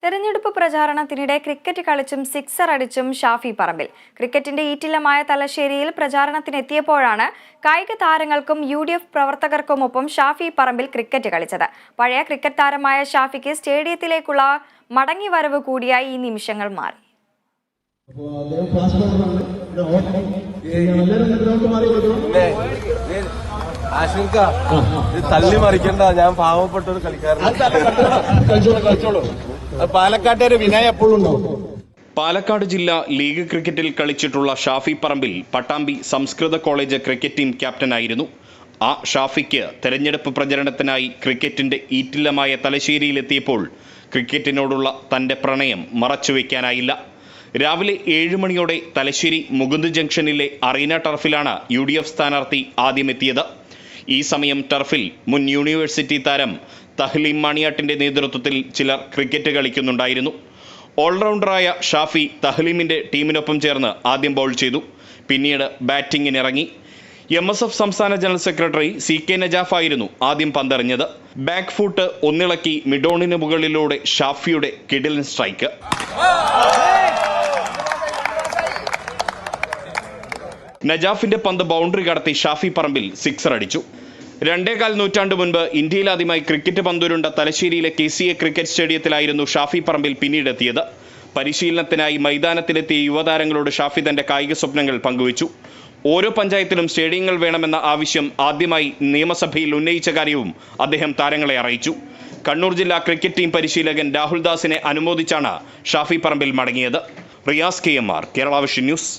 തെരഞ്ഞെടുപ്പ് പ്രചാരണത്തിനിടെ ക്രിക്കറ്റ് കളിച്ചും സിക്സർ അടിച്ചും ഷാഫി പറമ്പിൽ. ക്രിക്കറ്റിന്റെ ഈറ്റില്ലമായ തലശ്ശേരിയിൽ പ്രചാരണത്തിനെത്തിയപ്പോഴാണ് കായിക താരങ്ങൾക്കും UDF പ്രവർത്തകർക്കുമൊപ്പം ഷാഫി പറമ്പിൽ ക്രിക്കറ്റ് കളിച്ചത്. പഴയ ക്രിക്കറ്റ് താരമായ ഷാഫിക്ക് സ്റ്റേഡിയത്തിലേക്കുള്ള മടങ്ങിവരവ് കൂടിയായി ഈ നിമിഷങ്ങൾ മാറി. തള്ളി മറിക്കണ്ട, ഞാൻ പാവപ്പെട്ട ഒരു കളിക്കാരൻ. പാലക്കാട്ടെ വിനയ എപ്പോഴും ഉണ്ടാവും. പാലക്കാട് ജില്ലാ ലീഗ് ക്രിക്കറ്റിൽ കളിച്ചിട്ടുള്ള ഷാഫി പറമ്പിൽ പട്ടാമ്പി സംസ്കൃത കോളേജ് ക്രിക്കറ്റ് ടീം ക്യാപ്റ്റനായിരുന്നു. ആ ഷാഫിക്ക് തെരഞ്ഞെടുപ്പ് പ്രചരണത്തിനായി ക്രിക്കറ്റിന്റെ ഈറ്റില്ലമായ തലശ്ശേരിയിലെത്തിയപ്പോൾ ക്രിക്കറ്റിനോടുള്ള തന്റെ പ്രണയം മറച്ചുവെക്കാനായില്ല. രാവിലെ 7 മണിയോടെ തലശ്ശേരി മുകുന്ദ് ജംഗ്ഷനിലെ അറീന ടർഫിലാണ് UDF സ്ഥാനാർത്ഥി ആദ്യമെത്തിയത്. ഈ സമയം ടർഫിൽ മുൻ യൂണിവേഴ്സിറ്റി താരം തഹ്ലീം മാണിയാട്ടിന്റെ നേതൃത്വത്തിൽ ചിലർ ക്രിക്കറ്റ് കളിക്കുന്നുണ്ടായിരുന്നു. ഓൾറൗണ്ടറായ ഷാഫി തഹ്ലീമിന്റെ ടീമിനൊപ്പം ചേർന്ന് ആദ്യം ബൗൾ ചെയ്തു. പിന്നീട് ബാറ്റിംഗിനിറങ്ങി. MSF സംസ്ഥാന ജനറൽ സെക്രട്ടറി CK നജാഫ് ആയിരുന്നു ആദ്യം പന്തെറിഞ്ഞത്. ബാക്ക് ഫുട്ട് ഒന്നിളക്കി മിഡോണിന് മുകളിലൂടെ ഷാഫിയുടെ കിടിലൻ സ്ട്രൈക്ക്. നജാഫിന്റെ പന്ത് ബൗണ്ടറി കടത്തി ഷാഫി പറമ്പിൽ സിക്സർ അടിച്ചു. 2.25 നൂറ്റാണ്ട് മുൻപ് ഇന്ത്യയിലാദ്യമായി ക്രിക്കറ്റ് പന്തുരുണ്ട തലശ്ശേരിയിലെ KCA ക്രിക്കറ്റ് സ്റ്റേഡിയത്തിലായിരുന്നു ഷാഫി പറമ്പിൽ പിന്നീടെത്തിയത്. പരിശീലനത്തിനായി മൈതാനത്തിലെത്തിയ യുവതാരങ്ങളോട് ഷാഫി തന്റെ കായിക സ്വപ്നങ്ങൾ പങ്കുവച്ചു. ഓരോ പഞ്ചായത്തിലും സ്റ്റേഡിയങ്ങൾ വേണമെന്ന ആവശ്യം ആദ്യമായി നിയമസഭയിൽ ഉന്നയിച്ച കാര്യവും അദ്ദേഹം താരങ്ങളെ അറിയിച്ചു. കണ്ണൂർ ജില്ലാ ക്രിക്കറ്റ് ടീം പരിശീലകൻ രാഹുൽ ദാസിനെ അനുമോദിച്ചാണ് ഷാഫി പറമ്പിൽ മടങ്ങിയത്. Riyas KMR, Kerala vision news.